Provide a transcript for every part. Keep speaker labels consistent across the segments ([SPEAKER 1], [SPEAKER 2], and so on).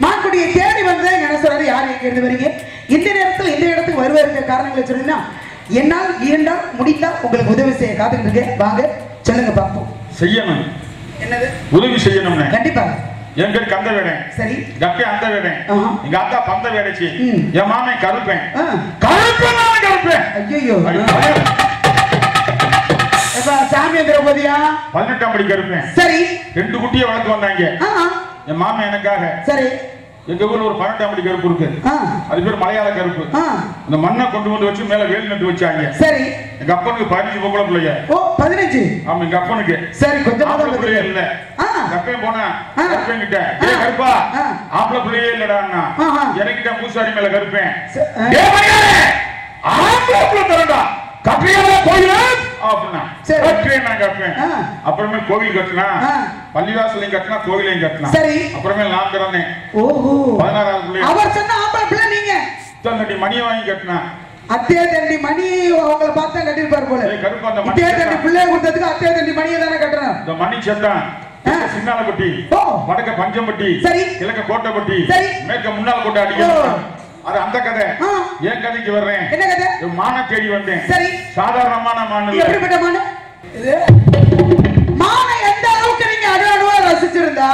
[SPEAKER 1] மான்குட்டியை தேடி வந்த ஞானேஸ்வரர் யார் எங்க இருந்து வரீங்க? இந்த நேரத்தில் இந்த இடத்துக்கு வருவதற்கு காரணங்களை சொன்னீங்கன்னா என்னால் இயன்றால் முடிந்தால் உங்களுக்கு உதவி செய்ய காத்துக்கிட்டு இருக்கேன். வாங்க சொல்லுங்க பாப்போம்.
[SPEAKER 2] செய்யணும்.
[SPEAKER 1] என்னது
[SPEAKER 2] உதவி செய்யணும்? கண்டிப்பா.
[SPEAKER 1] என்
[SPEAKER 2] பேர் கந்த வேடேன்.
[SPEAKER 1] சரி.
[SPEAKER 2] கப்பே அந்த வேடேன். எங்க அத்தா பந்த வேடைச்சி. என் மாமே கருப்பேன்.
[SPEAKER 1] கருப்பேன். ஐயோ சாமி திரௌபதியா
[SPEAKER 2] 18ஆம் படி கருப்பேன்.
[SPEAKER 1] சரி.
[SPEAKER 2] 2 குட்டியை வளர்த்து வந்தாங்க என் மாமன் எனக்காக.
[SPEAKER 1] சரி.
[SPEAKER 2] எங்க ஊர்ல ஒரு 18ஆம் படி கருப்பு இருக்கு. அது பேர் மலையாள கருப்பு. அந்த மண்ணை கொண்டு வந்து வச்சு மேல வேல் நட்டு வச்சாங்க.
[SPEAKER 1] சரி.
[SPEAKER 2] எங்க அப்பனுக்கு 15 பொம்பளை பிள்ளைங்க.
[SPEAKER 1] ஓ 15.
[SPEAKER 2] ஆமா எங்க அப்பனுக்கு.
[SPEAKER 1] சரி கொஞ்சம்
[SPEAKER 2] பிள்ளையே இல்ல. கப்பே போனா கருப்பேன் கிட்ட ஏய் கருப்பா ஆம்பளை பிள்ளையே இல்லடான்னா எனக்கிட்ட பூசாரி மேல கருப்பேன். ஏய் மரியாதை ஆம்பளை பிள்ளை தரடா கப்பையால கோயில் அப்படின்னா கட்டுறேன் நான் கட்டுறேன். அப்புறமே கோவில் கட்டினா பள்ளிவாசலையும் கட்டினா கோவிலையும் கட்டினா.
[SPEAKER 1] சரி. அப்புறமே
[SPEAKER 2] நான் பிறந்தேன்.
[SPEAKER 1] ஓஹோ
[SPEAKER 2] 16வது பிள்ளை.
[SPEAKER 1] அவர் சொன்ன ஆம்பளை பிள்ளை நீங்க
[SPEAKER 2] தண்டி மணியை வாங்கி கட்டினா.
[SPEAKER 1] அத்தே தண்டி மணி அவங்கள பார்த்தா கட்டிருப்பாரு போல.
[SPEAKER 2] கருப்பு அந்த
[SPEAKER 1] அத்தே தண்டி பிள்ளை கொடுத்ததுக்கு அத்தே தண்டி மணியை தானே கட்டுறோம்.
[SPEAKER 2] இந்த மணி செத்தான் சின்னாலப்பட்டி வடக்க பஞ்சம்பட்டி கிழக்க கோட்டைப்பட்டி மேற்க முன்னால கோட்டை அடிக்கணும். அது அந்த கதை. ஏன் கதைக்கு வர்றேன்.
[SPEAKER 1] என்ன கதை?
[SPEAKER 2] மான தேடி வந்தேன்.
[SPEAKER 1] சரி.
[SPEAKER 2] சாதாரணமான மான.
[SPEAKER 1] எப்படிப்பட்ட மான? மான எந்த அளவுக்கு நீங்க அழகா ரசிச்சிருந்தா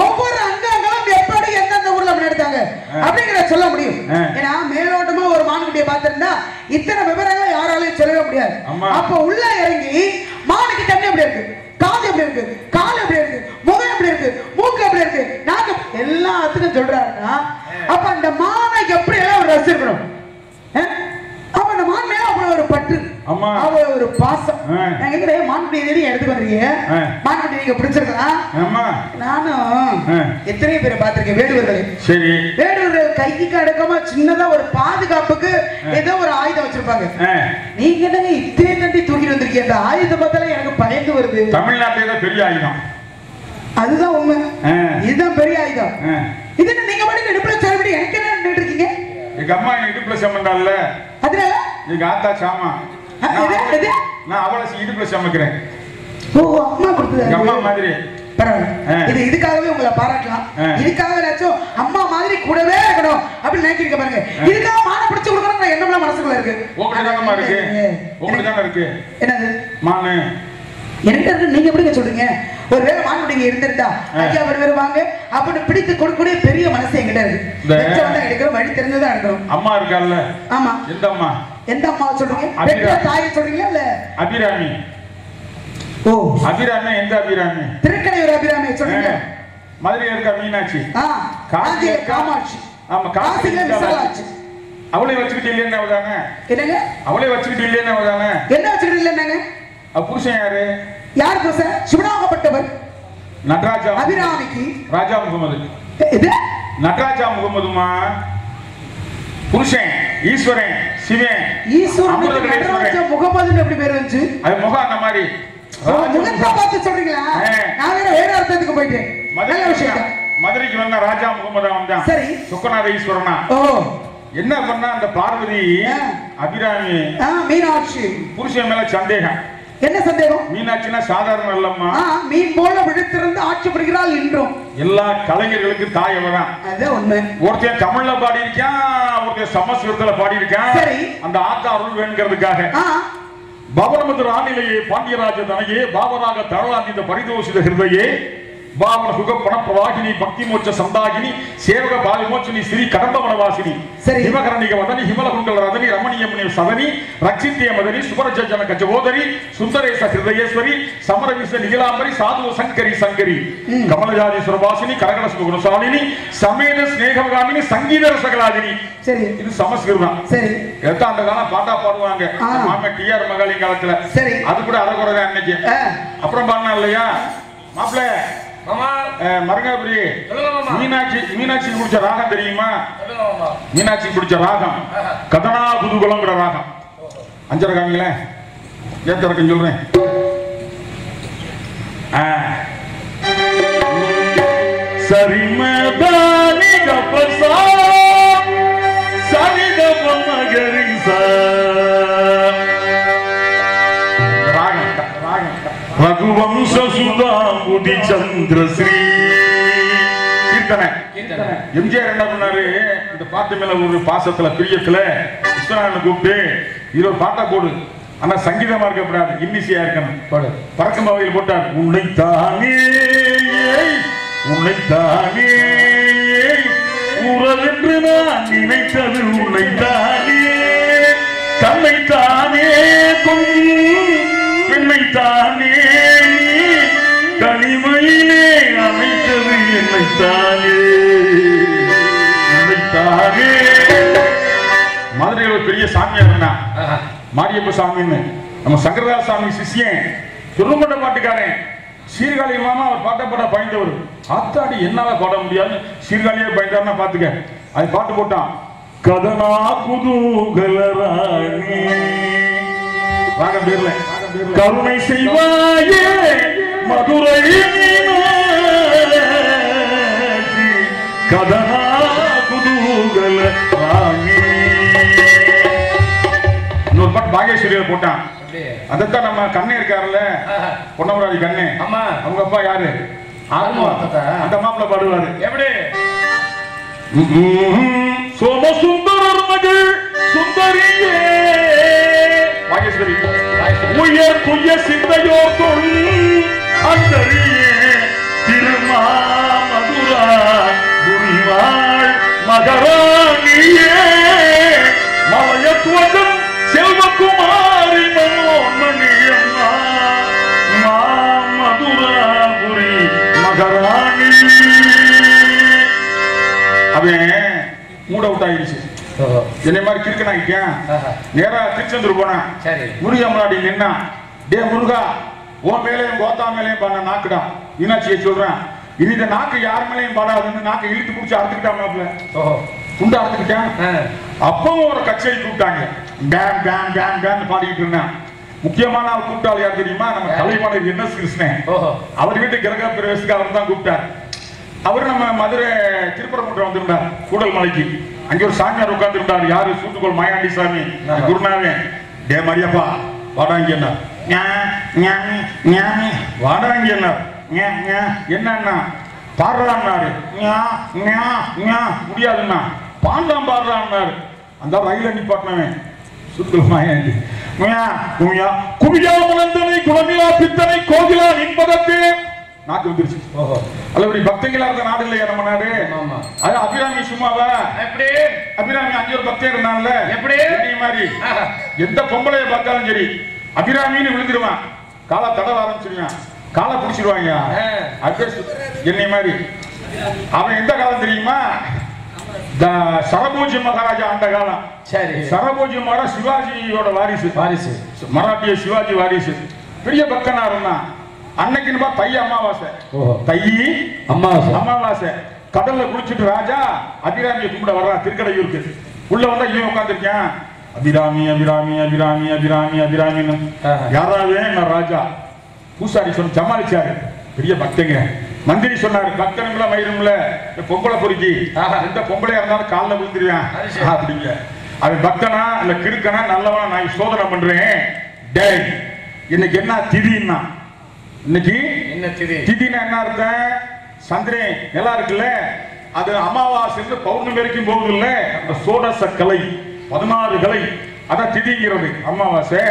[SPEAKER 1] ஒவ்வொரு அங்கங்களும் எப்படி எந்தெந்த ஊர்ல எடுத்தாங்க அப்படிங்கிற சொல்ல முடியும். ஏன்னா மேலோட்டமா ஒரு மான்குட்டியை பார்த்திருந்தா இத்தனை விவரங்களை யாராலையும் சொல்லவே முடியாது. அப்ப உள்ள இறங்கி மானுக்கு கண்ணு எப்படி இருக்கு, காது எப்படி இருக்கு, கால் எப்படி இருக்கு, முகம் எப்படி இருக்கு, மூக்கு எப்படி இருக்கு, நாக்கு எல்லாத்துக்கும் சொல்றாருன்னா அப்ப அந்த மானை எப்படி எல்லாம் ஒரு ரசிக்கணும். அப்ப அந்த மான் மேல அவ்வளவு ஒரு பற்று, அவ்வளவு ஒரு பாசம். நான் கேட்கிறேன் மான்குட்டி எடுத்துட்டு வந்தீங்க, மான்குட்டி நீங்க பிடிச்சிருக்கா? நானும் எத்தனை பேரை பார்த்திருக்கேன் வேடுவர்களே. சரி. வேடுவர்கள் கைக்கு அடக்கமா சின்னதா ஒரு பாதுகாப்புக்கு ஏதோ ஒரு ஆயுதம் வச்சிருப்பாங்க. நீங்க என்னங்க இத்தனை தண்டி தூக்கிட்டு வந்திருக்கீங்க? அந்த ஆயுதம் பார்த்தாலே எனக்கு பயந்து வருது.
[SPEAKER 2] தமிழ்நாட்டிலே பெரிய ஆயுதம்
[SPEAKER 1] அதுதான் உண்மை. இதுதான் பெரிய ஆயுதம். இது நீங்க மட்டும் இடுப்புல சேரப்படி எனக்கு என்ன நின்றுட்டு இருக்கீங்க?
[SPEAKER 2] எங்க அம்மா இடுப்புல சமந்தால
[SPEAKER 1] அதனால
[SPEAKER 2] எங்க ஆத்தா சாமா நான் அவளை இடுப்புல சமைக்கிறேன்.
[SPEAKER 1] ஓ அம்மா கொடுத்தது.
[SPEAKER 2] எங்க அம்மா மாதிரி.
[SPEAKER 1] பரவாயில்ல. இது இதுக்காகவே உங்களை பாராட்டலாம். இதுக்காக ஏதாச்சும் அம்மா மாதிரி கூடவே இருக்கணும் அப்படின்னு நினைக்கிறீங்க பாருங்க. இதுக்காக மான பிடிச்சு கொடுக்கணும் என்னெல்லாம் மனசுக்குள்ள இருக்கு.
[SPEAKER 2] உங்ககிட்ட தானமா இருக்கு. உங்ககிட்ட தானே இருக்கு.
[SPEAKER 1] என்னது
[SPEAKER 2] மானு
[SPEAKER 1] என்கிட்ட இருக்கு. நீங்க எப்படிங்க சொல்றீங்க? ஒருவேளை மான்குட்டிங்க இருந்திருந்தா ஐயா வருவாங்க அப்படின்னு பிடித்து கொடுக்கக்கூடிய பெரிய மனசு என்கிட்ட இருக்கு. எடுக்கிறோம் வழி தெரிஞ்சதான் எடுக்கிறோம்.
[SPEAKER 2] அம்மா இருக்கால்ல.
[SPEAKER 1] ஆமா.
[SPEAKER 2] எந்த அம்மா? எந்த
[SPEAKER 1] அம்மா சொல்றீங்க? பெற்ற தாயை சொல்றீங்களா இல்ல
[SPEAKER 2] அபிராமி? ஓ அபிராமி. எந்த அபிராமி?
[SPEAKER 1] திருக்கடையூர் அபிராமி சொல்றீங்க.
[SPEAKER 2] மதுரையில இருக்க மீனாட்சி.
[SPEAKER 1] காஞ்சியில காமாட்சி.
[SPEAKER 2] ஆமா காசியில விசாலாட்சி. அவளை வச்சுக்கிட்டு இல்லைன்னு அவதானே. என்னங்க அவளை வச்சுக்கிட்டு இல்லைன்னு அவதானே. என்ன வச்சுக்கிட்டு இல்லைன்னாங்க? புருஷன் யாரு? யார் புருஷன்? சிவனாகப்பட்டவர் நடராஜா. அபிராமிக்கு ராஜா முகமது. இது நடராஜா முகமதுமா புருஷன் ஈஸ்வரன் சிவன். ஈஸ்வரன் நடராஜா முகமதுன்னு எப்படி பேர் வந்துச்சு? அது முகம் அந்த மாதிரி முகத்தை பார்த்து சொல்றீங்களா? நான் வேற அர்த்தத்துக்கு போயிட்டேன். மதுரைக்கு வந்த ராஜா முகமது வந்தான். சரி. சுக்கநாத ஈஸ்வரனா. ஓ என்ன பண்ணா அந்த பார்வதி அபிராமி மீனாட்சி புருஷன் மேல சந்தேகம். என்ன சந்தேகம்? மீனாட்சினா சாதாரண இல்லம்மா. மீன் போல விழித்திருந்து ஆட்சி புரிகிறாள் என்றும். எல்லா கலைஞர்களுக்கு தாய் அவதான். அதுதான் உண்மை. ஒருத்தன் தமிழ்ல பாடி இருக்கான், ஒருத்தன் சமஸ்கிருதத்துல பாடி இருக்கான். சரி. அந்த ஆத்தா அருள் வேணுங்கிறதுக்காக பவனமது ராணிலையே பாண்டியராஜ தனையே பாவராக தழலாந்தித பரிதோஷித ஹிருதயே பாவன சுக பணப்பிரவாகினி பக்தி மோட்ச சந்தாகினி சேவக பாலிமோட்சனி ஸ்ரீ கடம்பவனவாசினி சிவகரணிக வதனி ஹிமலகுண்டல ரதனி ரமணியமுனி சதனி ரட்சித்திய மதனி சுபரஜன கஜவோதரி சுந்தரேச ஹிருதயேஸ்வரி சமரவிச நிகிலாம்பரி சாதுவ சங்கரி சங்கரி கமலஜாதி சுரபாசினி கரகண சுகுணசாலினி சமேத ஸ்நேககாமினி சங்கீத ரசகலாதினி. சரி. இது சமஸ்கிருதம். சரி. எத்த அந்த காலம் பாட்டா பாடுவாங்க மாமே டிஆர் மகாலி காலத்துல. சரி. அது கூட அறகுறதா அன்னைக்கு. அப்புறம் பாடினா இல்லையா மாப்பிள்ள மரங்காபுரி மீனாட்சி பிடிச்ச ராகம் தெரியுமா? மீனாட்சி பிடிச்ச ராகம் கதனா குதூகலங்கிற ராகம். அஞ்சரை காமிங்களே ஏத்த வரைக்கும் சொல்றேன். சரிமதானி கபசா சரிதப மகரிசா ராகம் ரகுவம்ச சுதாம்புதி சந்திரஸ்ரீ கீர்த்தனை. எம்ஜிஆர் என்ன பண்ணாரு, இந்த பாட்டு மேல ஒரு பாசத்துல பிரியத்துல விஸ்வநாதனை கூப்பிட்டு இது ஒரு பாட்டா போடு, ஆனா சங்கீதமா இருக்கக்கூடாது, இன்னிசையா இருக்கணும், பறக்கும் வகையில் போட்டார். உன்னைத்தானே உன்னைத்தானே உறவென்று நான் நினைத்தது உன்னைத்தானே, தன்னைத்தானே பெண்ணைத்தானே தனிமையிலே அமைத்தது என்னைத்தானே என்னைத்தானே. மதுரையில் ஒரு பெரிய சாமியார் இருந்தா, மாரியப்ப சாமின்னு, நம்ம சங்கரதாஸ் சாமி சிஷ்யன், சொல்லுமட்ட பாட்டுக்காரன். சீர்காழி மாமா அவர் பாட்ட பாட பயந்தவர். ஆத்தாடி என்னால பாட முடியாது, சீர்காழியே பயந்தாருன்னா பாத்துக்க. அது பாட்டு போட்டான். கதனா குதூகலராணி ராகம் பேர்ல கருணை செய்வாயே மதுரை மீனாட்சி, கதனா குதூகலராணி. இன்னொரு பாட்டு பாகேஸ்வரியில போட்டான். அதான் நம்ம கண்ணே இருக்காருல்ல, பொன்னமராதி கண்ணே, அவங்க அப்பா யாரு, அந்த மாப்பிள்ள பாடுவாரு. எப்படி சோமசுந்தரர் மகள் சுந்தரியே பாகேஸ்வரி, உயர் துய சிந்தையோ தொழி அந்தரியே திருமாமதுரா புரிவாள் மகராணியே மலையத்துவம் செல்வகுமாரி மனோன்மணியம்மா மதுராபுரி மகராணி. அவன் மூட் அவுட் ஆயிடுச்சு. என்னை மாதிரி கிறுக்கனாக்கிட்டேன். நேரா திருச்செந்தூர் போனான். முருகா முன்னாடி நின்னா, டே முருகா உன் மேலையும் கோத்தா மேலையும் பண்ண நாக்குடா, மீனாட்சியை சொல்றேன், இனி இந்த நாக்கு யார் மேலையும் பாடாதுன்னு நாக்கை இழுத்து பிடிச்சி அறுத்துக்கிட்டா மாப்பிள்ள, குண்டா அறுத்துக்கிட்டேன். அப்பவும் ஒரு கச்சேரி கூப்பிட்டாங்க, பேம் பேம் பேம் பேம் பாடிக்கிட்டு இருந்தேன். முக்கியமான அவர் கூப்பிட்டாள் யார் தெரியுமா, நம்ம கலைவாணர் என்.எஸ். கிருஷ்ணன். அவர் வீட்டு கிரக பிரவேசத்துக்கு அவர் தான் கூப்பிட்டார். அவர் நம்ம மதுரை திருப்பரங்குன்றம் வந்திருந்தார், கூடல் மலைக்கு. அங்கே ஒரு சாமியார் உட்கார்ந்து இருந்தார். யாரு, சூட்டுக்கோள் மாயாண்டி சாமி குருநாவே. டே மரியப்பா வாடாங்க என்ன வாடாங்க என்ன பாடுறான்னாரு. முடியாதுன்னா பாண்டாம் பாடுறான்னாரு. அந்த ரயில் நிப்பாட்டினவன் சூட்டுக்கோள் மாயாண்டி. குவியா முழந்தனை குளமிலா பித்தனை கோகிலா நின்பதற்கு நாக்கு வந்துருச்சு. அல்லபடி பக்தங்களா இருந்த நாடு இல்லையா நம்ம நாடு. அது அபிராமி சும்மாவா, எப்படி அபிராமி அங்கே ஒரு பக்தன் இருந்தான்ல, எப்படி மாதிரி எந்த பொம்பளைய பார்த்தாலும் சரி அபிராமின்னு விழுந்துருவான், காலை தடவ ஆரம்பிச்சிருவான், காலை பிடிச்சிருவாங்க. என்னை மாதிரி அவன் எந்த காலம் தெரியுமா, சரபோஜி மகாராஜா ஆண்ட காலம். சரி, சரபோஜி மகாராஜ் சிவாஜியோட வாரிசு, மராட்டிய சிவாஜி வாரிசு, பெரிய பக்தனா இருந்தான். அன்னைக்குன்னு தை அமாவாசை, தை அமாவாசை கடல்ல குளிச்சுட்டு ராஜா அபிராமியை கும்பிட வர்றான் திருக்கடையூருக்கு. உள்ள வந்தா இவன் உட்காந்துருக்கேன், அபிராமி அபிராமி அபிராமி அபிராமி அபிராமின்னு. யாராவே நான் ராஜா பூசாரி சொன்ன சமாளிச்சாரு, பெரிய பக்தங்க. மந்திரி சொன்னாரு, பக்தனுங்கள மயிரும்ல பொம்பளை பொறுக்கி எந்த பொம்பளையா இருந்தாலும் காலில் விழுந்துருவேன் அப்படிங்க. அவன் பக்தனா இல்ல கிறுக்கனா நல்லவனா நான் சோதனை பண்றேன். டேய் இன்னைக்கு என்ன திதின்னா, இன்னைக்கு என்ன திதினா என்ன அர்த்தம், சந்திரன் நல்லா இருக்குல்ல, அது அமாவாசை பௌர்ணமி வரைக்கும் போகுது இல்ல, அந்த சோடச கலை 16 கலை அதான் திதிங்கிறது. அமாவாசை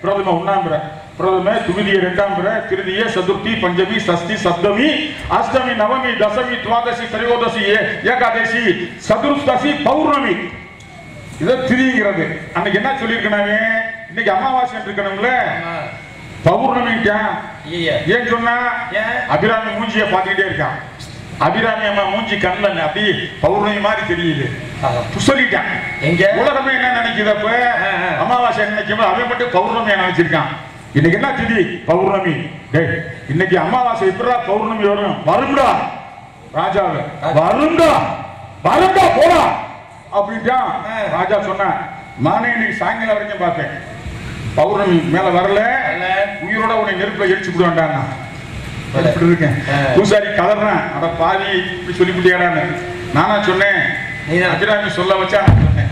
[SPEAKER 2] பிரதம 1ஆம் பிறை, பிரதம துவிதிய 2ஆம் பிறை, திருதிய சதுர்த்தி பஞ்சமி சஷ்டி சப்தமி அஷ்டமி நவமி தசமி துவாதசி திரையோதசி ஏகாதசி சதுர்தசி பௌர்ணமி, இதை திதிங்கிறது. அன்னைக்கு என்ன சொல்லியிருக்கனாவே, இன்னைக்கு அமாவாசை இருக்கணும்ல, பௌர்ணமி ஏன் சொன்னா அபிராமி மூஞ்சிய பாத்துக்கிட்டே இருக்கான். அபிராமி அம்மா மூஞ்சி கண்ணல அப்படி பௌர்ணமி மாதிரி தெரியுது. சொல்லிட்டான், எங்க உலகமே என்ன நினைக்குது, அப்ப அமாவாசை நினைக்கும் அவன் மட்டும் பௌர்ணமியா நினைச்சிருக்கான். இன்னைக்கு என்ன திதி, பௌர்ணமி. இன்னைக்கு அமாவாசை எப்படா பௌர்ணமி வரும், வரும்டா ராஜாவை, வரும்டா வரும்டா போடா அப்படின்ட்டான். ராஜா சொன்ன, நானே இன்னைக்கு சாயங்காலம் வரைக்கும் பார்த்தேன், பௌர்ணமி மேல வரல உயிரோட உன்னை நெருப்புல எரிச்சு விடுவான்டான். இருக்கேன் பூசாரி கலர்றான், அட பாதி இப்படி சொல்லி முடியாடான்னு. நானா சொன்னேன், அபிராமி சொல்ல வச்சா நான் சொன்னேன்,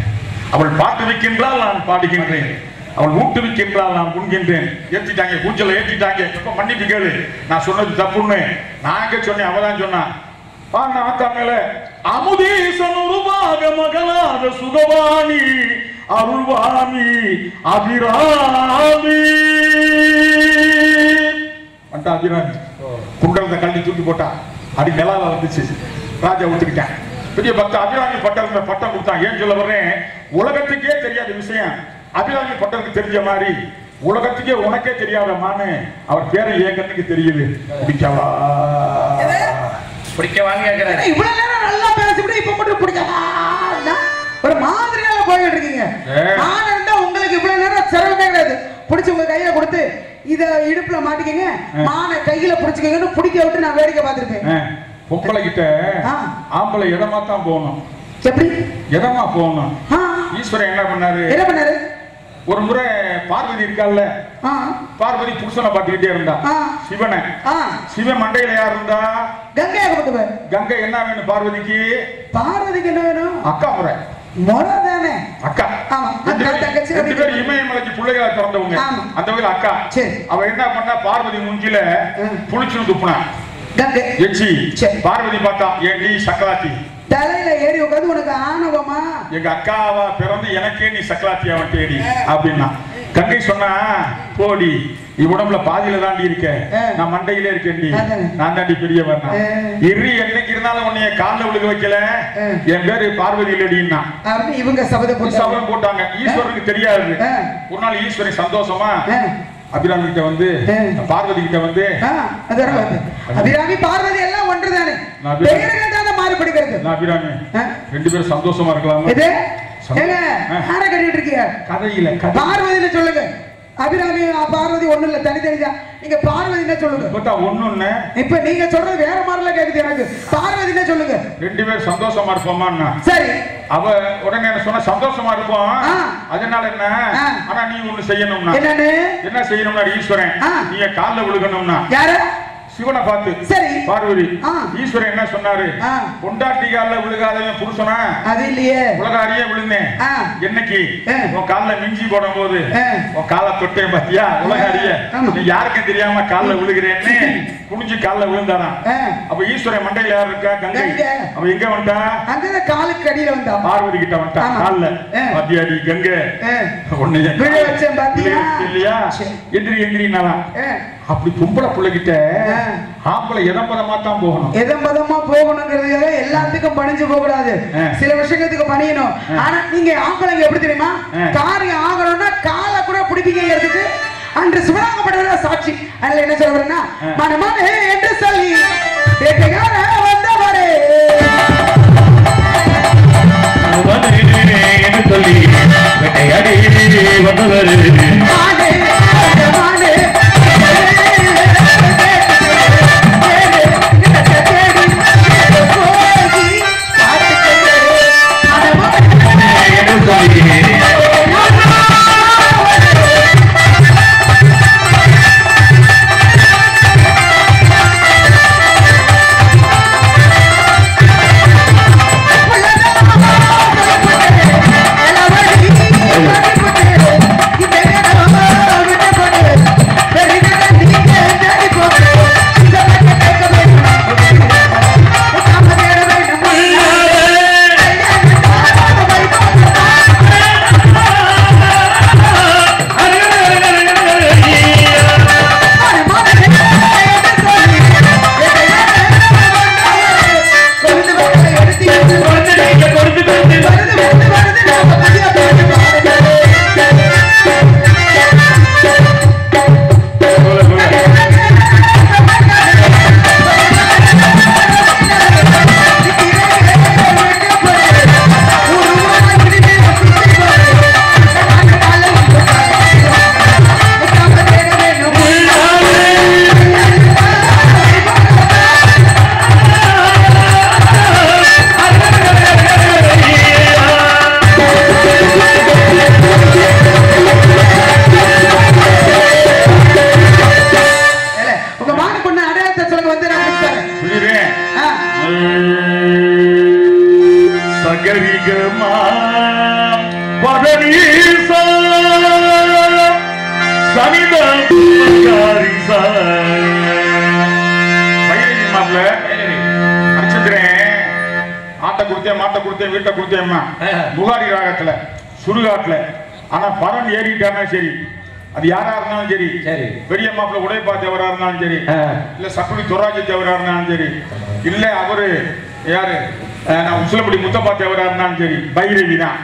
[SPEAKER 2] அவள் பாட்டு வைக்கின்றால் நான் பாடுகின்றேன், அவள் ஊட்டுவிக்கின்றால் நான் உண்கின்றேன். ஏற்றிட்டாங்க, பூச்சல ஏற்றிட்டாங்க, இப்ப மன்னிப்பு கேளு, நான் சொன்னது தப்புன்னு. நாங்க சொன்னேன், அவதான் சொன்னான், மேல அமுதீசன் உருவாக மகளாத சுகவாணி அருள்வாமி அபிராமி அபிராமி குண்டலத்தை கல்வி தூக்கி போட்டா அடி நிலால வந்துச்சு. ராஜா ஒத்துக்கிட்டான். பெரிய பக்த அபிராமி பட்டம் பட்டம் கொடுத்தான். ஏன் சொல்ல வர்றேன், உலகத்துக்கே தெரியாத விஷயம் அபிராமி பட்டத்துக்கு தெரிஞ்ச மாதிரி உலகத்துக்கே உனக்கே தெரியாதமான்னு அவர் பேரை ஏகத்துக்கு தெரியுது. பிடிக்கவா
[SPEAKER 3] பிடிக்கவான்னு கேட்கிறேன்.
[SPEAKER 1] இவ்வளவு நேரம் நல்லா பேசிவிட்டு இப்ப மட்டும் பிடிக்கவா ஒரு மாதிரியால போயிட்டு இருக்கீங்க. நான் இருந்தா உங்களுக்கு இவ்வளவு நேரம் சிரமமே கிடையாது. பிடிச்சு உங்க கையில கொடுத்து இத இடுப்புல மாட்டிக்கங்க, மான கையில பிடிச்சுக்கங்கன்னு பிடிக்க விட்டு நான் வேடிக்கை பார்த்திருப்பேன்.
[SPEAKER 2] பொம்பளை கிட்ட ஆம்பளை இடமா தான் போகணும்.
[SPEAKER 1] எப்படி
[SPEAKER 2] இடமா போகணும். ஈஸ்வரன் என்ன பண்ணாரு? ஒரு முறை பார்வதி இருக்கால, பார்வதி புருஷனை பார்த்துக்கிட்டே இருந்தா. சிவனை சிவன் மண்டையில யார் இருந்தா?
[SPEAKER 1] கங்கை.
[SPEAKER 2] கங்கை என்ன வேணும் பார்வதிக்கு?
[SPEAKER 1] பார்வதிக்கு என்ன வேணும்?
[SPEAKER 2] அக்கா முறை
[SPEAKER 1] முறை தானே
[SPEAKER 2] அக்கா. இமயமலைக்கு பிள்ளைகளை திறந்தவங்க அந்த வகையில் அக்கா. அவ என்ன பண்ணா பார்வதி மூஞ்சில புளிச்சு துப்புனா. பார்வதி பார்த்தா ஏன் நீ சக்கலாத்தி
[SPEAKER 1] தலையில ஏறி உட்காந்து உனக்கு ஆணவமா
[SPEAKER 2] எங்க அக்காவா பிறந்து எனக்கே நீ சக்கலாத்தியாவ தேடி அப்படின்னா. கங்கை சொன்னா போடி உடம்புல பாதியில தாண்டி இருக்க, நான் மண்டையிலே இருக்கேன், நான் தாண்டி பெரியவன். என்னைக்கு இருந்தாலும் உன்னைய காலில் விழுக வைக்கல, என் பேரு பார்வதி இல்லடின்னா
[SPEAKER 1] இவங்க
[SPEAKER 2] சபதம் போட்டாங்க. ஈஸ்வரனுக்கு தெரியாது. ஒரு நாள் ஈஸ்வரன் சந்தோஷமா அபிராமி கிட்ட வந்து பார்வதி கிட்ட வந்து
[SPEAKER 1] அபிராமி பார்வதி எல்லாம் ஒன்றுதானே மாறுபடுகிறது.
[SPEAKER 2] அபிராமி ரெண்டு பேரும் சந்தோஷமா இருக்கலாம்.
[SPEAKER 1] கட்டிட்டு இருக்கீங்க
[SPEAKER 2] கதையில
[SPEAKER 1] பார்வதியில சொல்லுங்க. அபிராமி பார்வதி ஒண்ணு இல்ல, தனித்தனிதான். நீங்க பார்வதி சொல்லுங்க.
[SPEAKER 2] ஒண்ணு
[SPEAKER 1] இப்ப நீங்க சொல்றது வேற மாதிரில கேக்குது எனக்கு. பார்வதி சொல்லுங்க.
[SPEAKER 2] ரெண்டு பேரும் சந்தோஷமா இருப்போமா?
[SPEAKER 1] சரி.
[SPEAKER 2] அவ உடனே என்ன சொன்ன, சந்தோஷமா இருப்போம். அதனால என்ன, ஆனா நீ ஒண்ணு செய்யணும்னா என்ன செய்யணும்னா, ஈஸ்வரன் நீங்க காலில் விழுகணும்னா. யாரு? சிவனை பார்த்து. சரி. பார்வதி ஈஸ்வரன் என்ன சொன்னாரு? பொண்டாட்டி காலில் விழுகாதவன் புருஷனா? அது இல்லையே, உலக அறிய விழுந்தேன். என்னைக்கு உன் காலில் மிஞ்சி போடும் போது உன் காலை தொட்டேன் பாத்தியா, உலக அறிய நீ யாருக்கும் தெரியாம காலில் விழுகிறேன்னு குனிஞ்சு காலில் விழுந்தாராம். அப்ப ஈஸ்வரன் மண்டையில யாரு இருக்கா? கங்கை. அவ எங்க வந்தா? அங்க காலுக்கு அடியில வந்தா. பார்வதி கிட்ட வந்தா காலில். பாத்தியாடி கங்கை ஒண்ணு இல்லையா? எந்திரி எந்திரினாலாம். அப்படி பொம்பளை பிள்ளைகிட்ட ஆம்பளை எதம்பதமா தான் போகணும்.
[SPEAKER 1] எதம்பதமா போகணுங்கிறதுக்காக எல்லாத்துக்கும் பணிஞ்சு போக கூடாது. சில விஷயத்துக்கு பணியணும். ஆனா நீங்க ஆம்பளைங்க எப்படி தெரியுமா, காரியம் ஆகணும்னா காலை கூட பிடிப்பீங்கிறதுக்கு அன்று சிவனாகப்பட்டவர சாட்சி. அதுல என்ன சொல்றேன்னா, மனமானே என்று சொல்லி வந்தவரே
[SPEAKER 3] என்று சொல்லி வந்தவரே
[SPEAKER 2] அடிச்சிருக்கிறேன். கொடுத்தேன், மாட்டை கொடுத்தேன், வீட்டை கொடுத்தேம்மா. புகாரி ராகத்துல சுடுகாட்டுல. ஆனா பரன் ஏறிட்டானா சரி, அது யாரா இருந்தாலும் சரி, சரி பெரிய மாப்பிள்ள உடைப்பா தேவரா இருந்தாலும் சரி, இல்ல சக்குடி துராஜி தேவரா இருந்தாலும் சரி, இல்ல அவரு யாரு நான் உசிலப்படி முத்தப்பா தேவரா இருந்தாலும் சரி, பைரவி தான்.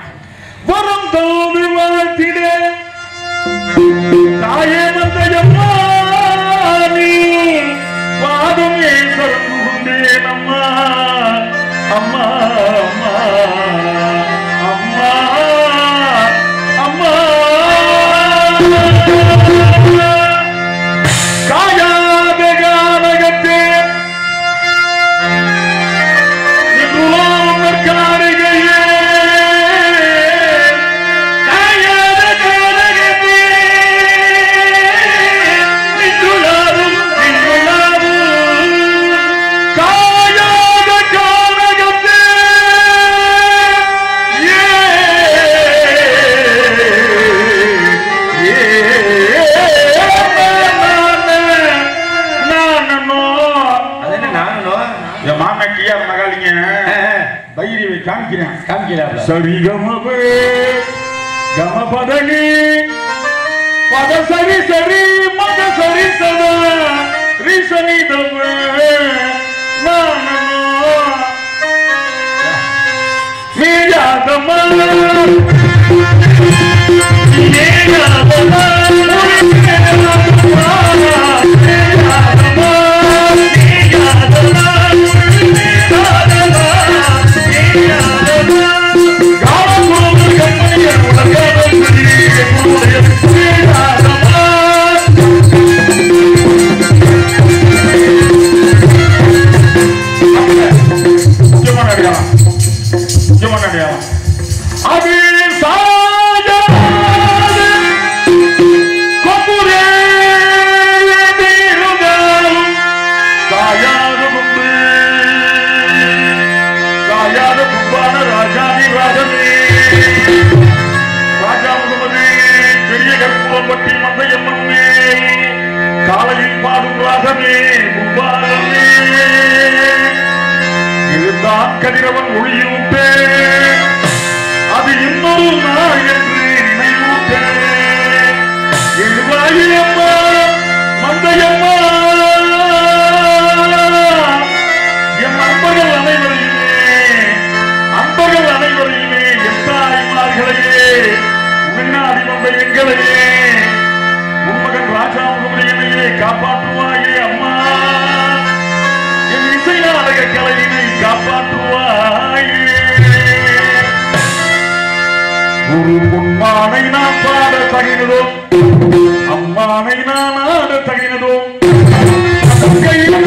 [SPEAKER 2] வரும் தோல்வி வாழ்த்திட தாயே வந்தயம்மா நீ வாதும் ஏன் சரங்குண்டேன் அம்மா அம்மா அம்மா அம்மா அம்மா காயாத கானகத்தே நிகுலாம் காரிகையே சரி கமபே கமபதனி பத சரி சரி மத சரி சதா ரிசனி தபே நானோ மீயா தமா மீயா தமா காலையில் பாடும் ராகமே பூபாலமே இதுதான் கதிரவன் ஒளியூட்டே அது இன்னொரு நாள் என்று நினைவூட்டே எழுவாயம்மா மந்தையம்மா என் அன்பர்கள் அனைவரையுமே என் தாய்மார்களையே முன்னாடி வந்த எங்களையே உன்மகன் ராஜாவுடைய காப்பாற்றுவாயே அம்மா, என் இசை நாடக கலையினை காப்பாற்றுவாயே. ஒரு பொன்மானை நான் பாட தகினதோ, அம்மானை நான் ஆட தகினதோ, கையில்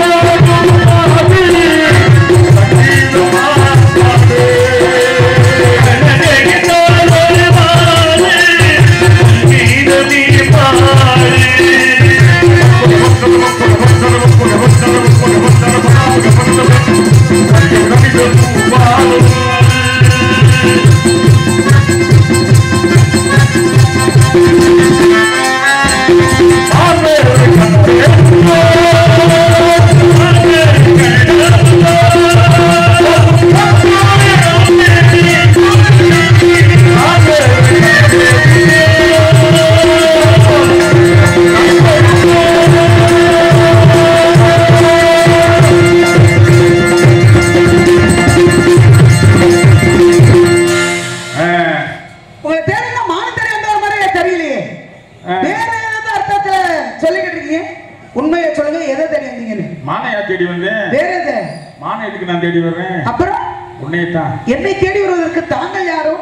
[SPEAKER 2] என்னை தேடி வருவதற்கு தாங்கள் யாரோ?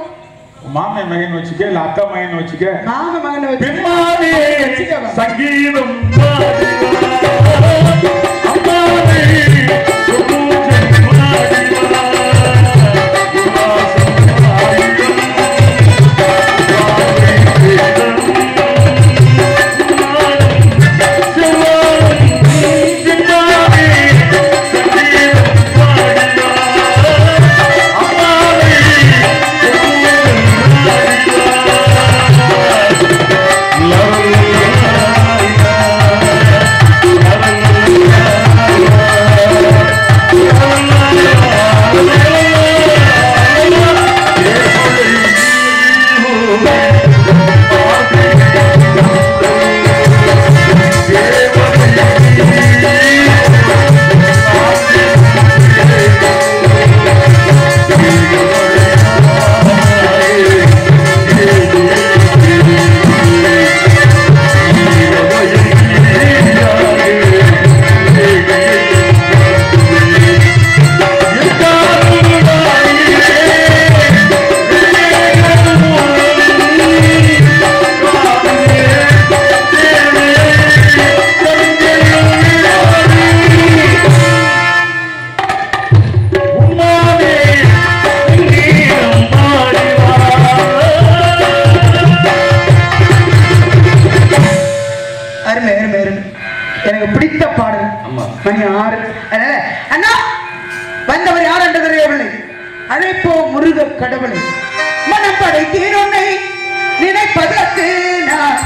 [SPEAKER 2] மாமன் மகன் வச்சுக்க, இல்ல அக்கா மகன் வச்சுக்க. மாமன் மகன் வச்சுக்க. சங்கீதம்
[SPEAKER 1] அழைப்போம் முருக கடவுளை. மனம் படைத்தேன் உன்னை நினைப்பதற்கு நான்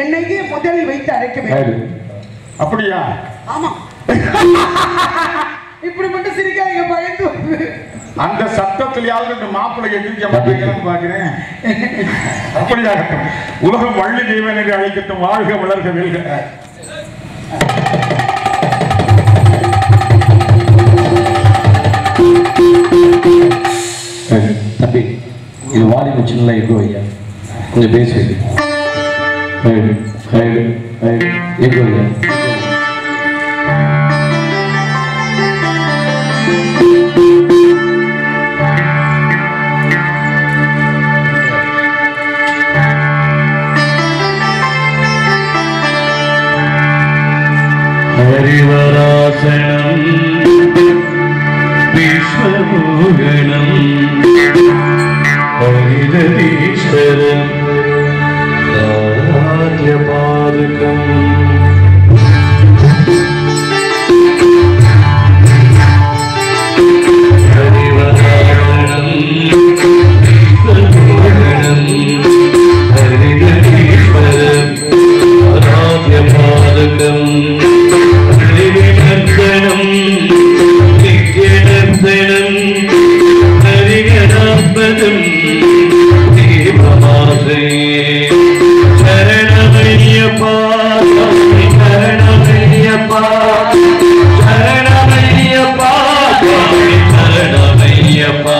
[SPEAKER 1] என்னைக்கு முதலில் வைத்து அழைக்க வேண்டும்.
[SPEAKER 2] அப்படியா?
[SPEAKER 1] ஆமா. இப்படி மட்டும் சிரிக்காதீங்க, பயந்து.
[SPEAKER 2] அந்த சத்தத்திலேயாவது மாப்பிள்ளை எதிர்க்க மாட்டேங்கிறேன்னு பாக்குறேன். அப்படியாகட்டும். உலகம் வள்ளி தெய்வனை அழைக்கட்டும். வாழ்க வளர்க வெல்க.
[SPEAKER 3] தம்பி, இது வாலி முச்சின்ல எங்கோ ஐயா கொஞ்சம் பேசுவீங்க. எங்கோ ஐயா ஹரிவராசனம் விஸ்வமோகனம் ஹரிதீஸ்வரம் ராஜ்யபாதுகம் ஹரிவராசனம் விஸ்வமோகனம் ஹரிதீஸ்வரம் ராஜ்யபாதுகம் ஹரிநர்த்தனம் நித்யநர்த்தனம் ஹரிகணாத்மதம் தீபமாசயே சரணமையப்பா சுவாமி சரணமையப்பா சரணமையப்பா சுவாமி சரணமையப்பா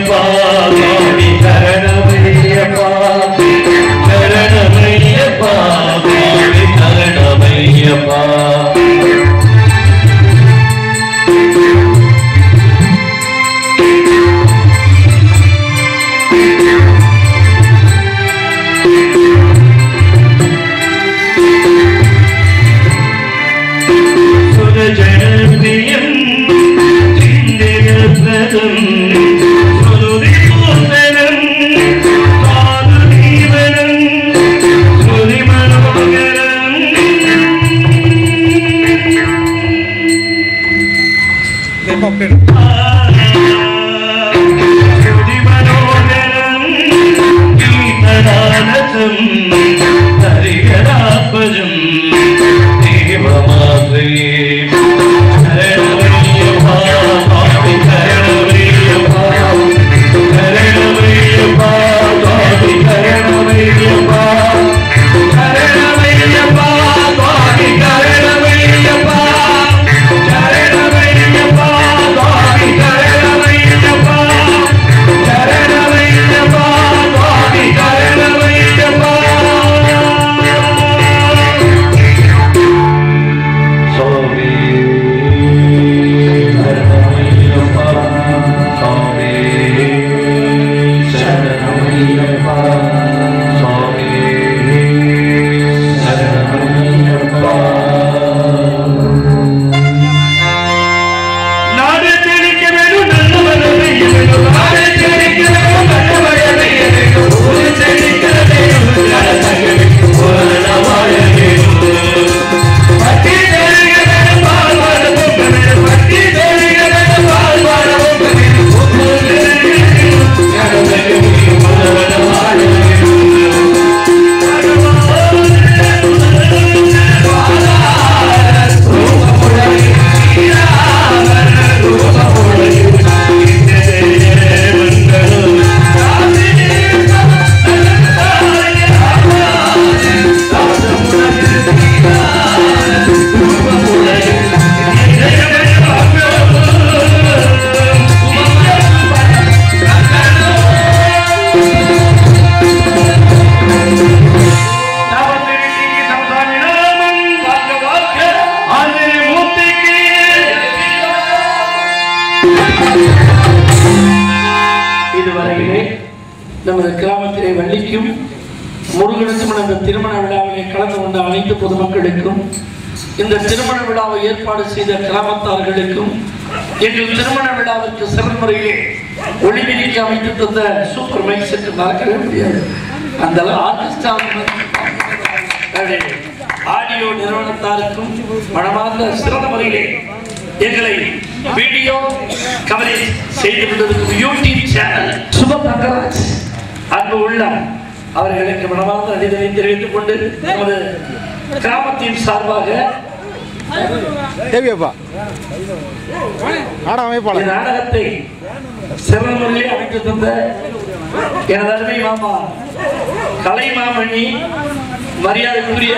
[SPEAKER 3] சரணமையப்பா சுவாமி சரணமையப்பா சரணமையப்பா சுவாமி சரணமையப்பா ஜனபிரியம் சிந்தேயப்ரதம் சுருதிபூசனம் சாதுதீவனம் சுரிமனோகரம் சுரிமனோகரம் கீதநாதம் ஹரிகராபஜம் தேவமாத்ரயே இதுவரையிலே நமது கிராமத்திலே வள்ளிக்கும் முருகனுக்கும் அந்த திருமண விழாவிலே கலந்து கொண்ட அனைத்து பொதுமக்களுக்கும் இந்த திருமண விழாவை ஏற்பாடு செய்த கிராமத்தார்களுக்கும் எங்கள் திருமண விழாவிற்கு சிறந்த முறையிலே ஒளிவிரிக்கு அமைத்து தந்த சூப்பர் மைக் செட் மறக்கவே முடியாது. அந்த ஆர்கெஸ்ட்ரா ஆடியோ நிறுவனத்தாருக்கும் மனமார்ந்த சிறந்த முறையிலே எங்களை வீடியோ கவரேஜ் செய்து கொண்டிருக்கும் யூடியூப் சேனல் சுப தங்கராஜ் அன்பு உள்ளம் அவர்களுக்கு மனமார்ந்த நன்றியை தெரிவித்துக் கொண்டு நமது கிராமத்தின் சார்பாக நாடகத்தை சிறந்த முறையில் அமைத்து தந்த எனது அருமை மாமா கலைமாமணி மரியாதைக்குரிய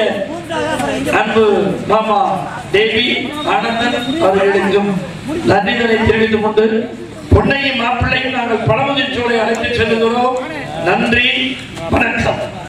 [SPEAKER 3] அன்பு மாமா தேவி ஆனந்தன் அவர்களுக்கும் நன்றிகளை தெரிவித்துக் கொண்டு பொன்னையும் மாப்பிள்ளையும் நாங்கள் பழமுதிர்ச்சோலை அழைத்து செல்லுகிறோம். நன்றி, வணக்கம்.